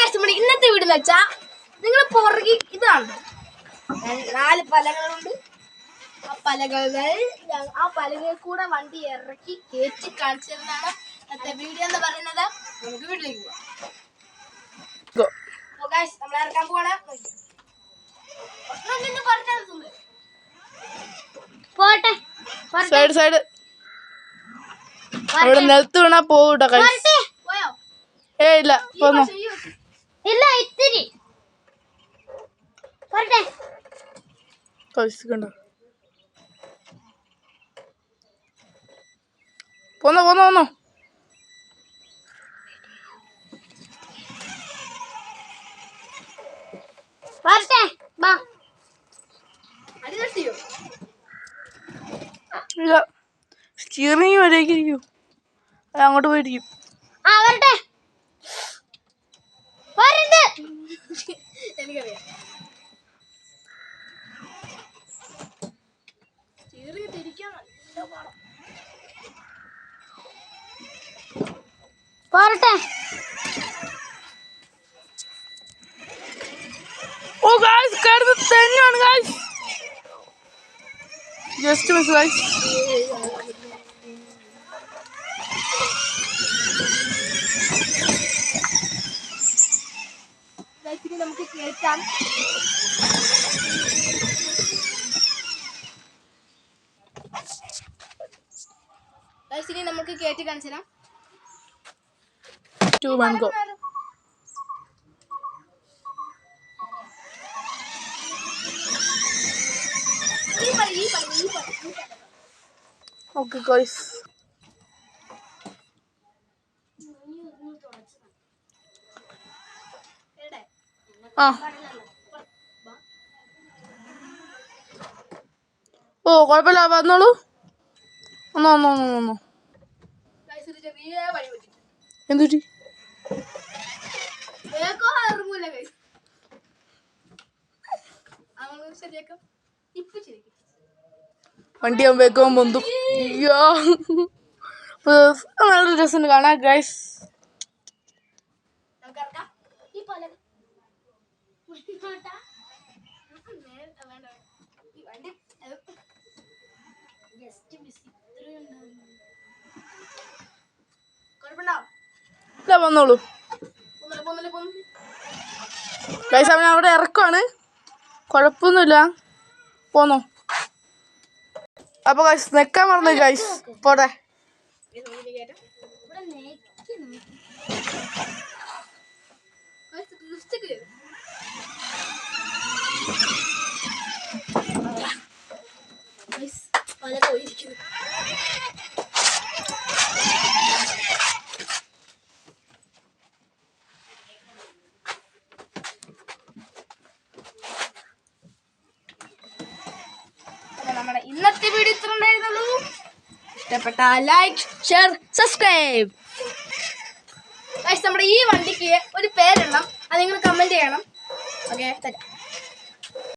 കഷ്ടപ്പെടി ഇന്നത്തെ വീട് എന്ന് വെച്ചാൽ നിങ്ങൾ പുറകെ ഇതാണ് 4 പലകളുണ്ട്. ആ പലകയിൽ കൂടെ വണ്ടി ഇറക്കി കയറ്റി കാണിച്ചു തരുന്നതാണ് ഇന്നത്തെ വീഡിയോ എന്ന് പറയുന്നത്. നമുക്ക് വീട്ടിലേക്ക് പോകാം. നമ്മൾ ഇറക്കാൻ പോവാണ്. സൈഡ് സൈഡ് അവിടെ നിലത്ത് വീണാ പോവൂട്ടോ. ഇല്ല പോന്നോ. ഇല്ല ഇത്തിരി കണ്ടോ. പോന്നോ പോന്നോ പോന്നോ. ഇല്ല സ്റ്റിയറിംഗ് വരേക്ക് ഇരിക്കും. അത് അങ്ങോട്ട് പോയിരിക്കും. എനിക്കറിയാം. സ്റ്റിയറിംഗ് തിരിക്കാൻ നല്ല പാടാ. ഓ ഗായ്സ് കടന്ന് തന്നെയാണ് ഗായ്സ്. Just miss guys. നമുക്ക് കേൾക്കാം. ഇനി നമുക്ക് കേട്ടി കാണിച്ചു തരാം. 2 1 go. Okay guys. ഓ കുഴപ്പമില്ല വന്നോളൂ. ഒന്നോ ഒന്നോ ഒന്നോ ഒന്നോ. എന്തുറ്റി വണ്ടി ആകുമ്പോഴേക്കും പൊന്തും. അയ്യോ നല്ല രസമുണ്ട് കാണാൻ ഗൈസ്. ഇല്ല വന്നോളൂ ഗൈസ്. അവൻ അവിടെ ഇറക്കമാണ്, കുഴപ്പമൊന്നുമില്ല. പോന്നോ. അപ്പൊ ഗൈസ് നിക്കാൻ മറന്നു ഗൈസ്. പോട്ടെ. നമ്മുടെ ഇന്നത്തെ വീഡിയോ ഇത്ര ഉണ്ടായിരുന്നുള്ളൂ. ഇഷ്ടപ്പെട്ട ലൈക്ക് ഷെയർ സബ്സ്ക്രൈബ്. നമ്മുടെ ഈ വണ്ടിക്ക് ഒരു പേരിടണം, അത് നിങ്ങൾ കമന്റ് ചെയ്യണം. ഓക്കെ.